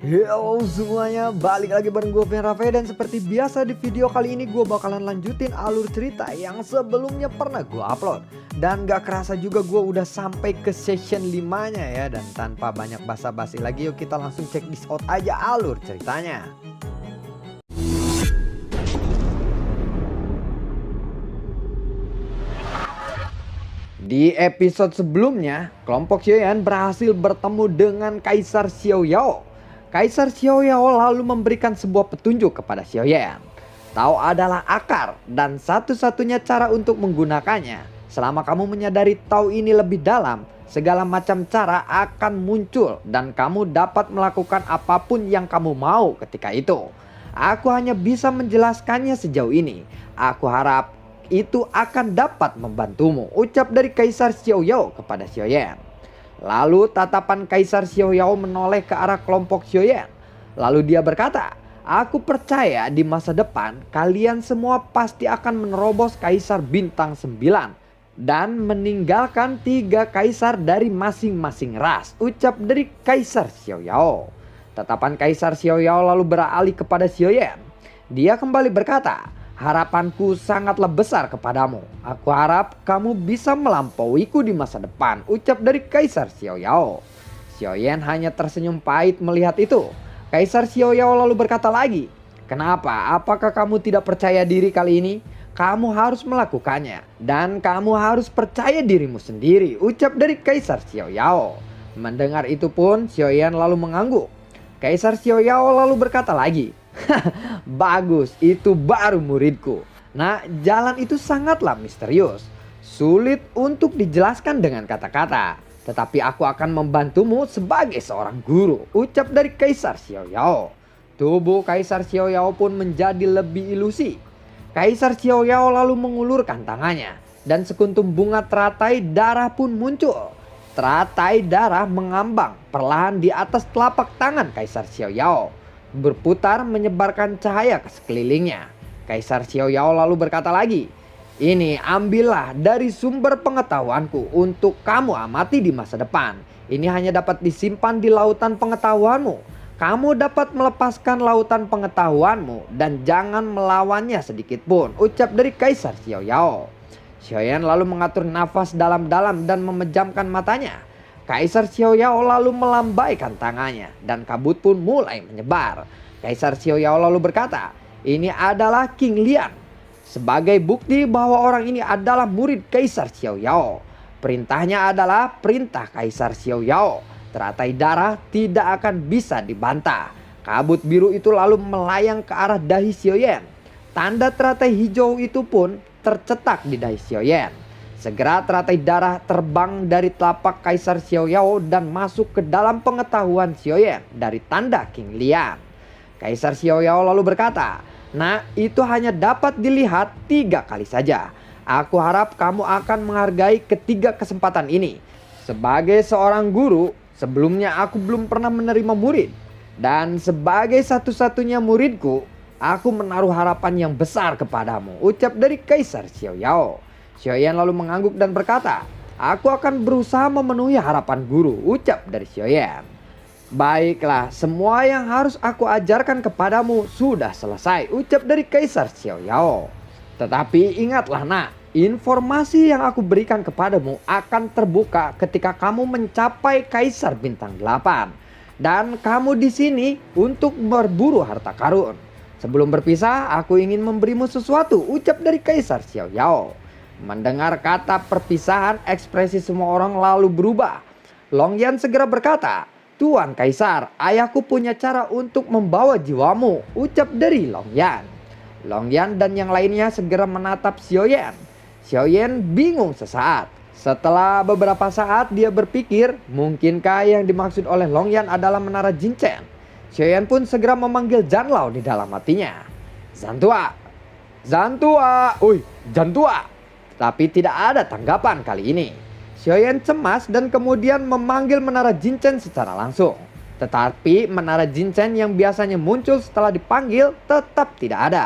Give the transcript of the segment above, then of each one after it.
Yo semuanya, balik lagi bareng gue Vian Rafe. Dan seperti biasa di video kali ini gue bakalan lanjutin alur cerita yang sebelumnya pernah gue upload. Dan gak kerasa juga gue udah sampai ke session 5 nya ya. Dan tanpa banyak basa-basi lagi, yuk kita langsung check this out aja alur ceritanya. Di episode sebelumnya, kelompok Xiaoyan berhasil bertemu dengan Kaisar Xiaoyao. Kaisar Xiaoyao lalu memberikan sebuah petunjuk kepada Xiaoyan. Tao adalah akar dan satu-satunya cara untuk menggunakannya. Selama kamu menyadari Tao ini lebih dalam, segala macam cara akan muncul dan kamu dapat melakukan apapun yang kamu mau ketika itu. Aku hanya bisa menjelaskannya sejauh ini. Aku harap itu akan dapat membantumu, ucap dari Kaisar Xiaoyao kepada Xiaoyan. Lalu tatapan Kaisar Xiaoyao menoleh ke arah kelompok Xiaoyan. Lalu dia berkata, aku percaya di masa depan kalian semua pasti akan menerobos Kaisar Bintang 9 dan meninggalkan 3 kaisar dari masing-masing ras, ucap dari Kaisar Xiaoyao. Tatapan Kaisar Xiaoyao lalu beralih kepada Xiaoyan. Dia kembali berkata, harapanku sangatlah besar kepadamu. Aku harap kamu bisa melampauiku di masa depan, ucap dari Kaisar Xiaoyao. Xiaoyan hanya tersenyum pahit melihat itu. Kaisar Xiaoyao lalu berkata lagi, kenapa? Apakah kamu tidak percaya diri kali ini? Kamu harus melakukannya dan kamu harus percaya dirimu sendiri, ucap dari Kaisar Xiaoyao. Mendengar itu pun Xiaoyan lalu mengangguk. Kaisar Xiaoyao lalu berkata lagi, bagus, itu baru muridku. Nah, jalan itu sangatlah misterius. Sulit untuk dijelaskan dengan kata-kata. Tetapi aku akan membantumu sebagai seorang guru, ucap dari Kaisar Xiaoyao. Tubuh Kaisar Xiaoyao pun menjadi lebih ilusi. Kaisar Xiaoyao lalu mengulurkan tangannya. Dan sekuntum bunga teratai darah pun muncul. Teratai darah mengambang perlahan di atas telapak tangan Kaisar Xiaoyao, berputar menyebarkan cahaya ke sekelilingnya. Kaisar Xiaoyao lalu berkata lagi, ini ambillah dari sumber pengetahuanku untuk kamu amati di masa depan. Ini hanya dapat disimpan di lautan pengetahuanmu. Kamu dapat melepaskan lautan pengetahuanmu dan jangan melawannya sedikit pun, ucap dari Kaisar Xiaoyao. Xiaoyan lalu mengatur nafas dalam-dalam dan memejamkan matanya. Kaisar Xiaoyao lalu melambaikan tangannya dan kabut pun mulai menyebar. Kaisar Xiaoyao lalu berkata, ini adalah King Lian. Sebagai bukti bahwa orang ini adalah murid Kaisar Xiaoyao. Perintahnya adalah perintah Kaisar Xiaoyao. Teratai darah tidak akan bisa dibantah. Kabut biru itu lalu melayang ke arah dahi Xiaoyan. Tanda teratai hijau itu pun tercetak di dahi Xiaoyan. Segera teratai darah terbang dari telapak Kaisar Xiaoyao dan masuk ke dalam pengetahuan Xiaoyan dari tanda King Lian. Kaisar Xiaoyao lalu berkata, nah itu hanya dapat dilihat 3 kali saja. Aku harap kamu akan menghargai ketiga kesempatan ini. Sebagai seorang guru, sebelumnya aku belum pernah menerima murid. Dan sebagai satu-satunya muridku, aku menaruh harapan yang besar kepadamu, ucap dari Kaisar Xiaoyao. Xiaoyan lalu mengangguk dan berkata, aku akan berusaha memenuhi harapan guru, ucap dari Xiaoyan. Baiklah, semua yang harus aku ajarkan kepadamu sudah selesai, ucap dari Kaisar Xiaoyao. Tetapi ingatlah nak, informasi yang aku berikan kepadamu akan terbuka ketika kamu mencapai Kaisar Bintang 8. Dan kamu di sini untuk berburu harta karun. Sebelum berpisah, aku ingin memberimu sesuatu, ucap dari Kaisar Xiaoyao. Mendengar kata perpisahan, ekspresi semua orang lalu berubah. Longyan segera berkata, Tuan Kaisar, ayahku punya cara untuk membawa jiwamu, ucap dari Longyan. Longyan dan yang lainnya segera menatap Xiaoyan. Xiaoyan bingung sesaat. Setelah beberapa saat dia berpikir, mungkinkah yang dimaksud oleh Longyan adalah menara Jinchen. Xiaoyan pun segera memanggil Janlao di dalam hatinya. Zantua, Zantua, Jantua. Tapi tidak ada tanggapan kali ini. Xiaoyan cemas dan kemudian memanggil menara Jinchen secara langsung. Tetapi menara Jinchen yang biasanya muncul setelah dipanggil tetap tidak ada.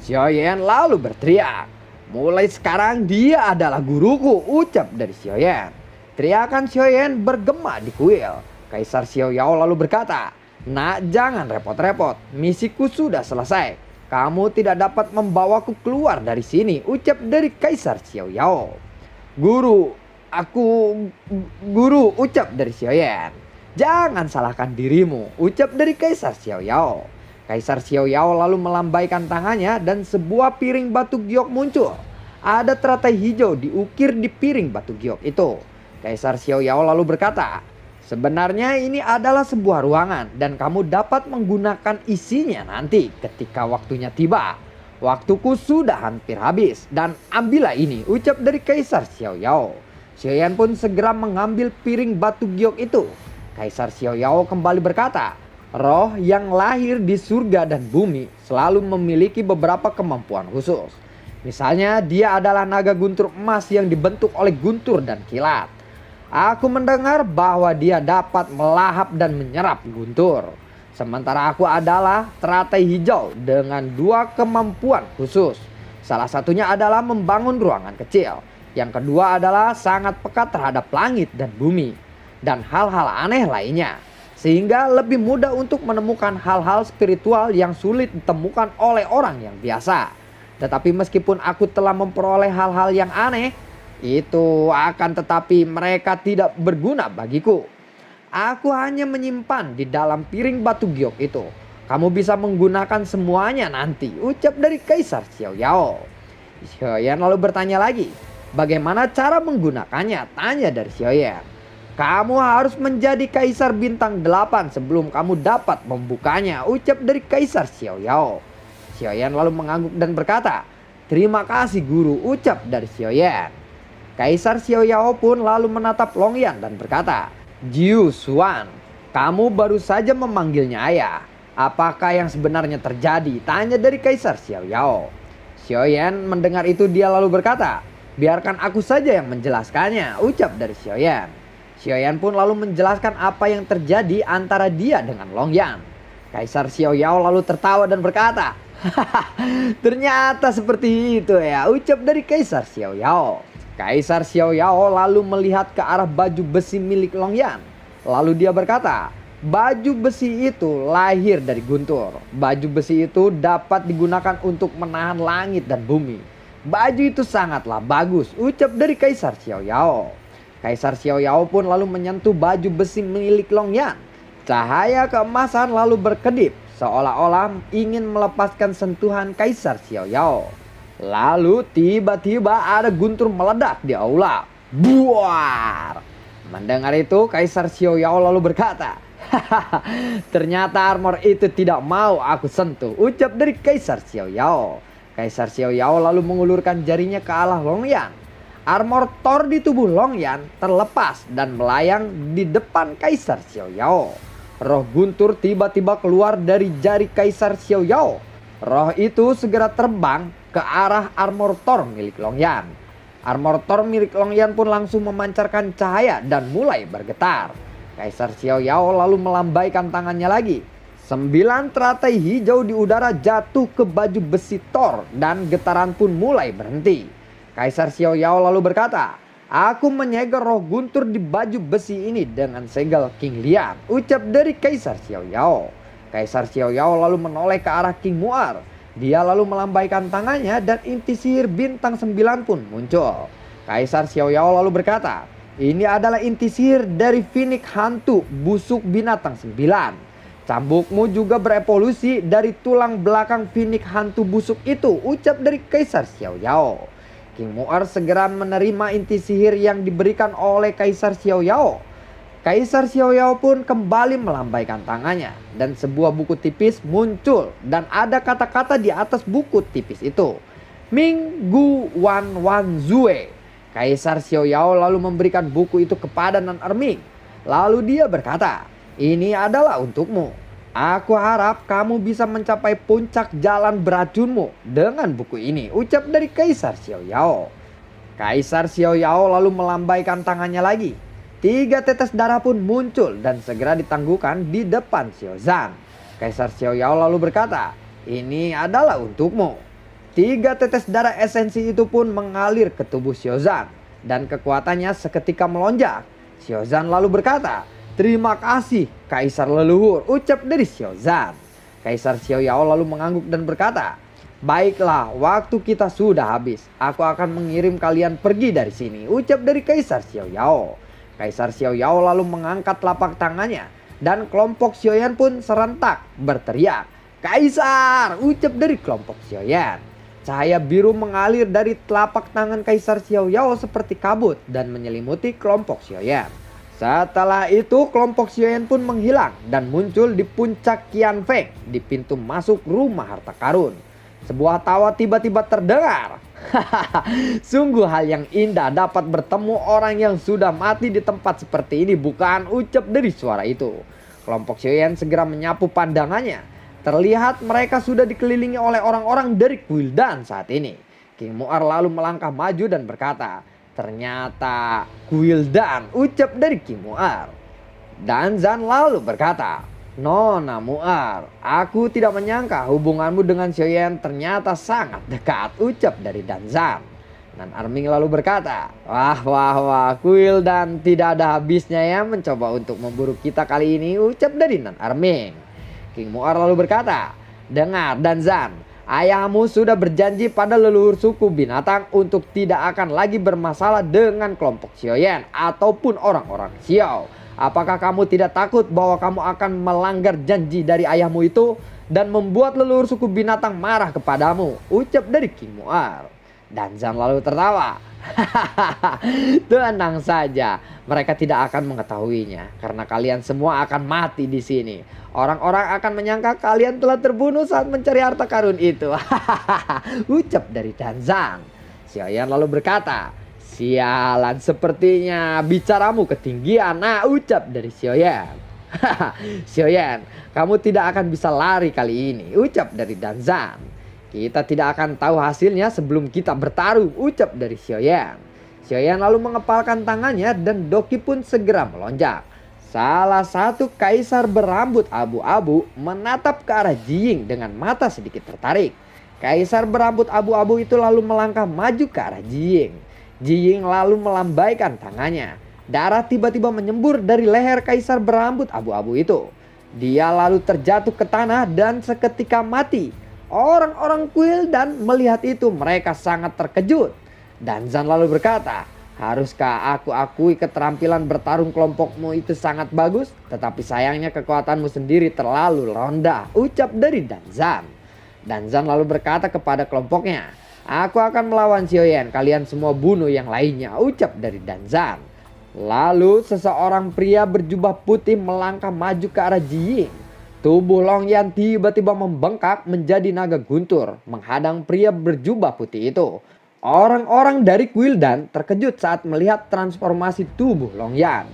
Xiaoyan lalu berteriak, mulai sekarang dia adalah guruku, ucap dari Xiaoyan. Teriakan Xiaoyan bergema di kuil. Kaisar Xiaoyao lalu berkata, Nak, jangan repot-repot. Misiku sudah selesai. Kamu tidak dapat membawaku keluar dari sini, ucap dari Kaisar Xiao Yao. Guru, guru, ucap dari Xiao Yan. Jangan salahkan dirimu, ucap dari Kaisar Xiao Yao. Kaisar Xiao Yao lalu melambaikan tangannya dan sebuah piring batu giok muncul. Ada teratai hijau diukir di piring batu giok itu. Kaisar Xiao Yao lalu berkata, sebenarnya ini adalah sebuah ruangan dan kamu dapat menggunakan isinya nanti ketika waktunya tiba. Waktuku sudah hampir habis dan ambillah ini, ucap dari Kaisar Xiao Yao. Xiao Yan pun segera mengambil piring batu giok itu. Kaisar Xiao Yao kembali berkata, roh yang lahir di surga dan bumi selalu memiliki beberapa kemampuan khusus. Misalnya dia adalah naga guntur emas yang dibentuk oleh guntur dan kilat. Aku mendengar bahwa dia dapat melahap dan menyerap guntur. Sementara aku adalah teratai hijau dengan 2 kemampuan khusus. Salah satunya adalah membangun ruangan kecil. Yang kedua adalah sangat peka terhadap langit dan bumi. Dan hal-hal aneh lainnya. Sehingga lebih mudah untuk menemukan hal-hal spiritual yang sulit ditemukan oleh orang yang biasa. Tetapi meskipun aku telah memperoleh hal-hal yang aneh, itu akan tetapi mereka tidak berguna bagiku. Aku hanya menyimpan di dalam piring batu giok itu. Kamu bisa menggunakan semuanya nanti, ucap dari Kaisar Xiao Yao. Xiao Yan lalu bertanya lagi, bagaimana cara menggunakannya? Tanya dari Xiao Yan. Kamu harus menjadi Kaisar Bintang 8 sebelum kamu dapat membukanya, ucap dari Kaisar Xiao Yao. Xiao Yan lalu mengangguk dan berkata, terima kasih guru, ucap dari Xiao Yan. Kaisar Xiao Yao pun lalu menatap Long Yan dan berkata, Jiu Xuan, kamu baru saja memanggilnya ayah. Apakah yang sebenarnya terjadi? Tanya dari Kaisar Xiao Yao. Xiao Yan mendengar itu dia lalu berkata, biarkan aku saja yang menjelaskannya, ucap dari Xiao Yan. Xiao Yan pun lalu menjelaskan apa yang terjadi antara dia dengan Long Yan. Kaisar Xiao Yao lalu tertawa dan berkata, ternyata seperti itu ya, ucap dari Kaisar Xiao Yao. Kaisar Xiao Yao lalu melihat ke arah baju besi milik Long Yan. Lalu dia berkata, baju besi itu lahir dari guntur. Baju besi itu dapat digunakan untuk menahan langit dan bumi. Baju itu sangatlah bagus, ucap dari Kaisar Xiao Yao. Kaisar Xiao Yao pun lalu menyentuh baju besi milik Long Yan. Cahaya keemasan lalu berkedip seolah-olah ingin melepaskan sentuhan Kaisar Xiao Yao. Lalu tiba-tiba ada guntur meledak di aula. Buar! Mendengar itu Kaisar Xiao Yao lalu berkata, ternyata armor itu tidak mau aku sentuh, ucap dari Kaisar Xiao Yao. Kaisar Xiao Yao lalu mengulurkan jarinya ke arah Long Yan. Armor Thor di tubuh Long Yan terlepas dan melayang di depan Kaisar Xiao Yao. Roh guntur tiba-tiba keluar dari jari Kaisar Xiao Yao. Roh itu segera terbang ke arah armor Thor milik Long Yan. Armor Thor milik Long Yan pun langsung memancarkan cahaya dan mulai bergetar. Kaisar Xiao Yao lalu melambaikan tangannya lagi. 9 teratai hijau di udara jatuh ke baju besi Thor dan getaran pun mulai berhenti. Kaisar Xiao Yao lalu berkata, aku menyegel roh guntur di baju besi ini dengan segel King Lian, ucap dari Kaisar Xiao Yao. Kaisar Xiao Yao lalu menoleh ke arah King Muar. Dia lalu melambaikan tangannya dan inti sihir bintang 9 pun muncul. Kaisar Xiao Yao lalu berkata, ini adalah inti sihir dari Phoenix hantu busuk binatang 9. Cambukmu juga berevolusi dari tulang belakang Phoenix hantu busuk itu, ucap dari Kaisar Xiao Yao. King Muar segera menerima inti sihir yang diberikan oleh Kaisar Xiao Yao. Kaisar Xiao Yao pun kembali melambaikan tangannya dan sebuah buku tipis muncul dan ada kata-kata di atas buku tipis itu. Ming Gu Wan Wan Zue. Kaisar Xiao Yao lalu memberikan buku itu kepada Nan Erming. Lalu dia berkata, ini adalah untukmu. Aku harap kamu bisa mencapai puncak jalan beracunmu dengan buku ini, ucap dari Kaisar Xiao Yao. Kaisar Xiao Yao lalu melambaikan tangannya lagi. 3 tetes darah pun muncul dan segera ditangguhkan di depan Xiao Zhan. Kaisar Xiao Yao lalu berkata, ini adalah untukmu. 3 tetes darah esensi itu pun mengalir ke tubuh Xiao Zhan dan kekuatannya seketika melonjak. Xiao Zhan lalu berkata, Terima kasih Kaisar leluhur, ucap dari Xiao Zhan. Kaisar Xiao Yao lalu mengangguk dan berkata, baiklah, waktu kita sudah habis. Aku akan mengirim kalian pergi dari sini, ucap dari Kaisar Xiao Yao. Kaisar Xiao Yao lalu mengangkat telapak tangannya dan kelompok Xiaoyan pun serentak berteriak, Kaisar, ucap dari kelompok Xiaoyan. Cahaya biru mengalir dari telapak tangan Kaisar Xiao Yao seperti kabut dan menyelimuti kelompok Xiaoyan. Setelah itu kelompok Xiaoyan pun menghilang dan muncul di puncak Qianfeng di pintu masuk rumah harta karun. Sebuah tawa tiba-tiba terdengar. Sungguh hal yang indah dapat bertemu orang yang sudah mati di tempat seperti ini, bukan, ucap dari suara itu. Kelompok Xiaoyan segera menyapu pandangannya. Terlihat mereka sudah dikelilingi oleh orang-orang dari Gul'dan saat ini. King Mu'er lalu melangkah maju dan berkata, ternyata Gul'dan, ucap dari King Mu'er. Danzan lalu berkata, Nona Mu'er, aku tidak menyangka hubunganmu dengan Xiaoyan ternyata sangat dekat, ucap dari Danzan. Nan Arming lalu berkata, wah, Gul'dan tidak ada habisnya ya mencoba untuk memburu kita kali ini, ucap dari Nan Arming. King Mu'er lalu berkata, dengar Danzan, ayahmu sudah berjanji pada leluhur suku binatang untuk tidak akan lagi bermasalah dengan kelompok Xiaoyan ataupun orang-orang Xiao. Apakah kamu tidak takut bahwa kamu akan melanggar janji dari ayahmu itu dan membuat leluhur suku binatang marah kepadamu, ucap dari King Mu'er. Danzan lalu tertawa. Tenang saja, mereka tidak akan mengetahuinya karena kalian semua akan mati di sini. Orang-orang akan menyangka kalian telah terbunuh saat mencari harta karun itu. Ucap dari Danzan. Xiaoyan lalu berkata, sialan, sepertinya bicaramu ketinggian. Nah, ucap dari Xiaoyan. Xiaoyan, kamu tidak akan bisa lari kali ini, ucap dari Danzan. Kita tidak akan tahu hasilnya sebelum kita bertarung, ucap dari Xiaoyan. Xiaoyan lalu mengepalkan tangannya dan Doki pun segera melonjak. Salah satu kaisar berambut abu-abu menatap ke arah Jiying dengan mata sedikit tertarik. Kaisar berambut abu-abu itu lalu melangkah maju ke arah Jiying. Jiying lalu melambaikan tangannya. Darah tiba-tiba menyembur dari leher kaisar berambut abu-abu itu. Dia lalu terjatuh ke tanah dan seketika mati. Orang-orang Gul'dan melihat itu, mereka sangat terkejut. Danzan lalu berkata, haruskah aku akui keterampilan bertarung kelompokmu itu sangat bagus, tetapi sayangnya kekuatanmu sendiri terlalu rendah, ucap dari Danzan. Danzan lalu berkata kepada kelompoknya, aku akan melawan Xiaoyan, kalian semua bunuh yang lainnya, ucap dari Danzan. Lalu seseorang pria berjubah putih melangkah maju ke arah Jiying. Tubuh Long Yan tiba-tiba membengkak menjadi naga guntur menghadang pria berjubah putih itu. Orang-orang dari Gul'dan terkejut saat melihat transformasi tubuh Long Yan.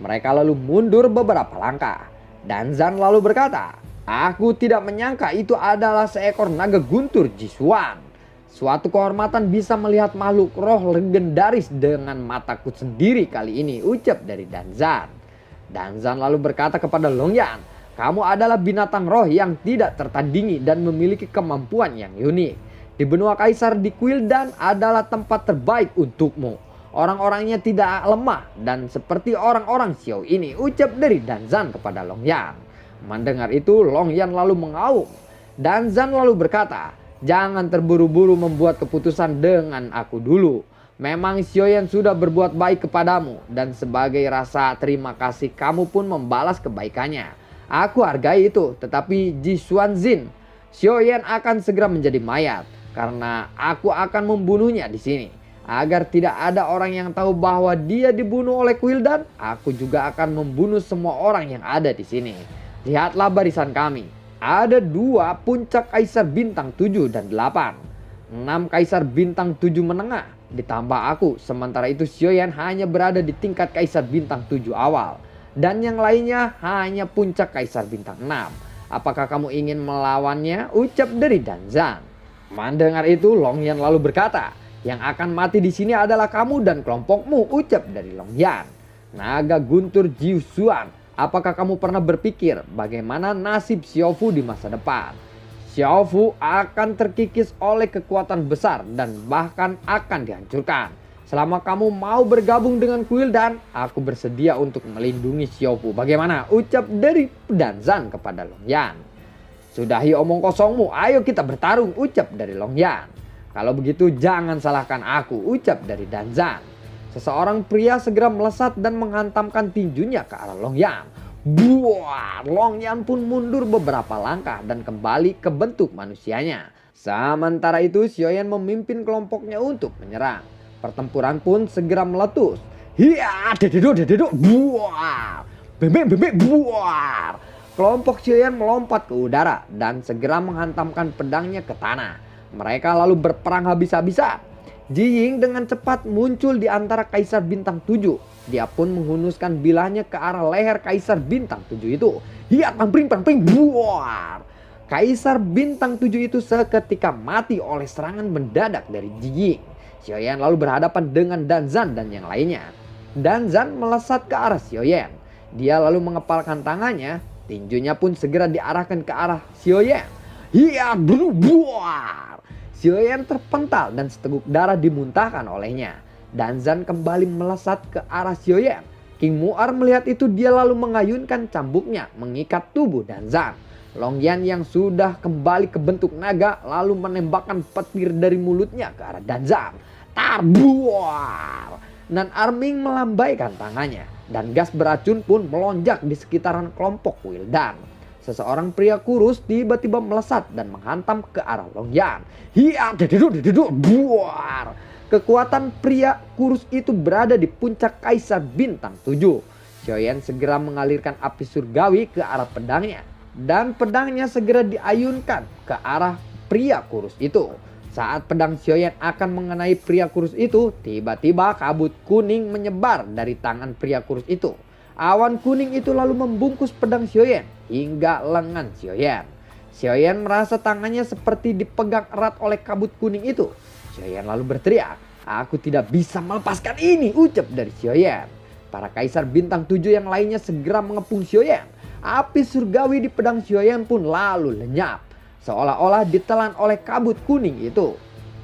Mereka lalu mundur beberapa langkah. Danzan lalu berkata, aku tidak menyangka itu adalah seekor naga guntur Jisuan. Suatu kehormatan bisa melihat makhluk roh legendaris dengan mataku sendiri kali ini, ucap dari Danzan. Danzan lalu berkata kepada Long Yan, kamu adalah binatang roh yang tidak tertandingi dan memiliki kemampuan yang unik. Di benua kaisar di Gul'dan adalah tempat terbaik untukmu. Orang-orangnya tidak lemah dan seperti orang-orang Xiao ini, ucap dari Danzan kepada Long Yan. Mendengar itu Long Yan lalu mengaum. Danzan lalu berkata, jangan terburu-buru membuat keputusan dengan aku dulu. Memang Xiaoyan sudah berbuat baik kepadamu dan sebagai rasa terima kasih kamu pun membalas kebaikannya. Aku hargai itu, tetapi Jisuanjin, Xiaoyan akan segera menjadi mayat karena aku akan membunuhnya di sini. Agar tidak ada orang yang tahu bahwa dia dibunuh oleh Gul'dan, aku juga akan membunuh semua orang yang ada di sini. Lihatlah barisan kami. Ada 2 puncak kaisar bintang 7 dan 8. 6 kaisar bintang 7 menengah ditambah aku. Sementara itu Xiaoyan hanya berada di tingkat kaisar bintang 7 awal. Dan yang lainnya hanya puncak kaisar bintang 6. Apakah kamu ingin melawannya? Ucap dari Danzan. Mendengar itu Long Yan lalu berkata, yang akan mati di sini adalah kamu dan kelompokmu, ucap dari Long Yan. Naga guntur Jisuan, apakah kamu pernah berpikir bagaimana nasib Xiaofu di masa depan? Xiaofu akan terkikis oleh kekuatan besar dan bahkan akan dihancurkan. Selama kamu mau bergabung dengan Kuildan, aku bersedia untuk melindungi Xiaopu. Bagaimana? Ucap dari Danzan kepada Longyan. Sudahi omong kosongmu, ayo kita bertarung, ucap dari Longyan. Kalau begitu jangan salahkan aku, ucap dari Danzan. Seseorang pria segera melesat dan menghantamkan tinjunya ke arah Longyan. Buar, Longyan pun mundur beberapa langkah dan kembali ke bentuk manusianya. Sementara itu Xiaoyan memimpin kelompoknya untuk menyerang. Pertempuran pun segera meletus. Hiya, dededok, buar. Bebek, buar. Kelompok Xiaoyan melompat ke udara dan segera menghantamkan pedangnya ke tanah. Mereka lalu berperang habis-habisan. Ji Ying dengan cepat muncul di antara Kaisar Bintang 7. Dia pun menghunuskan bilahnya ke arah leher Kaisar Bintang 7 itu. Hiya, pampring, buar. Kaisar Bintang 7 itu seketika mati oleh serangan mendadak dari Ji Ying. Xiaoyan lalu berhadapan dengan Danzan dan yang lainnya. Danzan melesat ke arah Xiaoyan. Dia lalu mengepalkan tangannya. Tinjunya pun segera diarahkan ke arah Xiaoyan. Hiya, buar. Xiaoyan terpental dan seteguk darah dimuntahkan olehnya. Danzan kembali melesat ke arah Xiaoyan. King Mu'ar melihat itu, dia lalu mengayunkan cambuknya mengikat tubuh Danzan. Longyan yang sudah kembali ke bentuk naga lalu menembakkan petir dari mulutnya ke arah Danzan. Tarbuar. Nan Arming melambaikan tangannya dan gas beracun pun melonjak di sekitaran kelompok Kuildan. Seseorang pria kurus tiba-tiba melesat dan menghantam ke arah Longyan. Hiya, dededok, buar. Kekuatan pria kurus itu berada di puncak Kaisar Bintang 7. Xiaoyan segera mengalirkan api surgawi ke arah pedangnya. Dan pedangnya segera diayunkan ke arah pria kurus itu. Saat pedang Xiaoyan akan mengenai pria kurus itu, tiba-tiba kabut kuning menyebar dari tangan pria kurus itu. Awan kuning itu lalu membungkus pedang Xiaoyan hingga lengan Xiaoyan. Xiaoyan merasa tangannya seperti dipegang erat oleh kabut kuning itu. Xiaoyan lalu berteriak, "Aku tidak bisa melepaskan ini," ucap dari Xiaoyan. Para Kaisar Bintang 7 yang lainnya segera mengepung Xiaoyan. Api surgawi di pedang Xiaoyan pun lalu lenyap, seolah-olah ditelan oleh kabut kuning itu.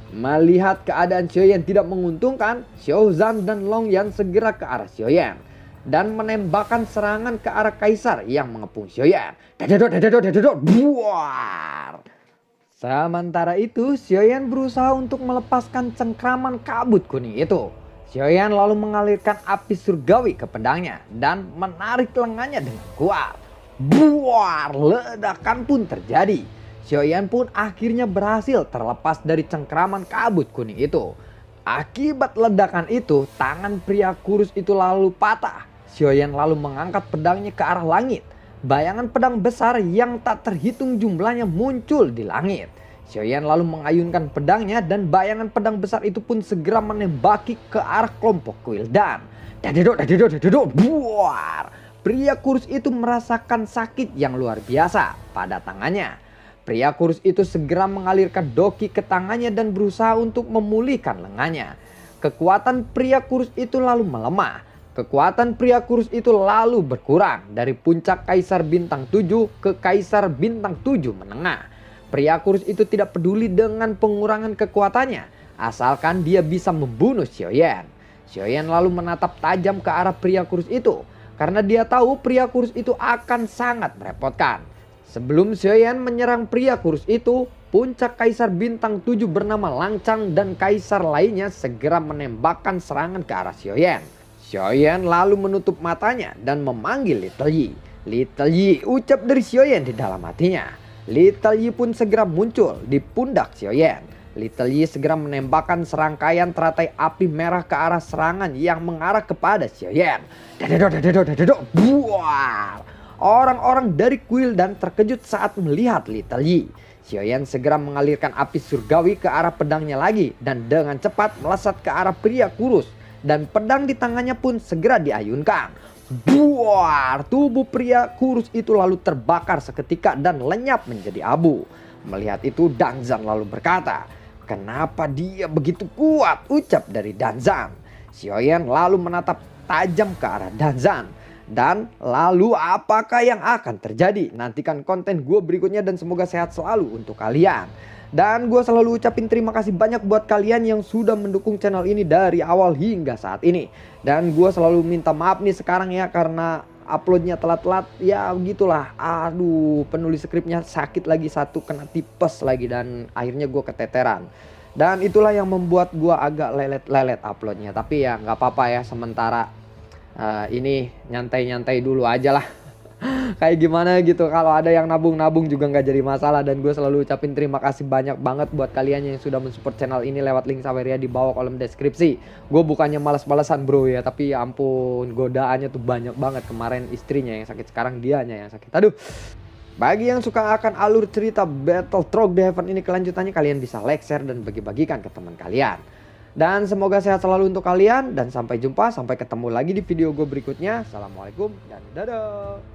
Melihat keadaan Xiaoyan tidak menguntungkan, Xiaozan dan Longyan segera ke arah Xiaoyan dan menembakkan serangan ke arah Kaisar yang mengepung Xiaoyan. Dededok, buar. Sementara itu, Xiaoyan berusaha untuk melepaskan cengkraman kabut kuning itu. Xiaoyan lalu mengalirkan api surgawi ke pedangnya dan menarik lengannya dengan kuat. Buar, ledakan pun terjadi. Xiaoyan pun akhirnya berhasil terlepas dari cengkraman kabut kuning itu. Akibat ledakan itu, tangan pria kurus itu lalu patah. Xiaoyan lalu mengangkat pedangnya ke arah langit. Bayangan pedang besar yang tak terhitung jumlahnya muncul di langit. Xiaoyan lalu mengayunkan pedangnya dan bayangan pedang besar itu pun segera menembaki ke arah kelompok Kuildan. Dededok, buar. Pria kurus itu merasakan sakit yang luar biasa pada tangannya. Pria kurus itu segera mengalirkan doki ke tangannya dan berusaha untuk memulihkan lengannya. Kekuatan pria kurus itu lalu melemah. Kekuatan pria kurus itu lalu berkurang dari puncak Kaisar Bintang 7 ke Kaisar Bintang 7 menengah. Pria kurus itu tidak peduli dengan pengurangan kekuatannya, asalkan dia bisa membunuh Xiaoyan. Xiaoyan lalu menatap tajam ke arah pria kurus itu, karena dia tahu pria kurus itu akan sangat merepotkan. Sebelum Xiaoyan menyerang pria kurus itu, puncak Kaisar Bintang 7 bernama Langcang dan kaisar lainnya segera menembakkan serangan ke arah Xiaoyan. Xiaoyan lalu menutup matanya dan memanggil Little Yi. Little Yi, ucap dari Xiaoyan di dalam hatinya. Little Yi pun segera muncul di pundak Xiaoyan. Little Yi segera menembakkan serangkaian teratai api merah ke arah serangan yang mengarah kepada Xiaoyan. Dededok, buar. Orang-orang dari Kuildan terkejut saat melihat Little Yi. Xiaoyan segera mengalirkan api surgawi ke arah pedangnya lagi dan dengan cepat melesat ke arah pria kurus. Dan pedang di tangannya pun segera diayunkan. Buar, tubuh pria kurus itu lalu terbakar seketika dan lenyap menjadi abu. Melihat itu Danzan lalu berkata, "Kenapa dia begitu kuat?" ucap dari Danzan. Xiaoyan lalu menatap tajam ke arah Danzan. Dan lalu apakah yang akan terjadi? Nantikan konten gue berikutnya dan semoga sehat selalu untuk kalian. Dan gue selalu ucapin terima kasih banyak buat kalian yang sudah mendukung channel ini dari awal hingga saat ini. Dan gue selalu minta maaf nih sekarang ya karena uploadnya telat-telat, ya gitulah. Aduh, penulis skripnya sakit lagi, satu kena tipes lagi dan akhirnya gue keteteran. Dan itulah yang membuat gue agak lelet-lelet uploadnya. Tapi ya nggak apa-apa ya, sementara ini nyantai-nyantai dulu aja lah. Kayak gimana gitu, kalau ada yang nabung-nabung juga nggak jadi masalah. Dan gue selalu ucapin terima kasih banyak banget buat kalian yang sudah mensupport channel ini lewat link Saweria di bawah kolom deskripsi. Gue bukannya malas-malasan bro ya, tapi ya ampun, godaannya tuh banyak banget. Kemarin istrinya yang sakit, sekarang dianya yang sakit. Aduh. Bagi yang suka akan alur cerita Battle Trog The Heaven ini kelanjutannya, kalian bisa like, share, dan bagi-bagikan ke teman kalian. Dan semoga sehat selalu untuk kalian. Dan sampai jumpa, sampai ketemu lagi di video gue berikutnya. Assalamualaikum dan dadah.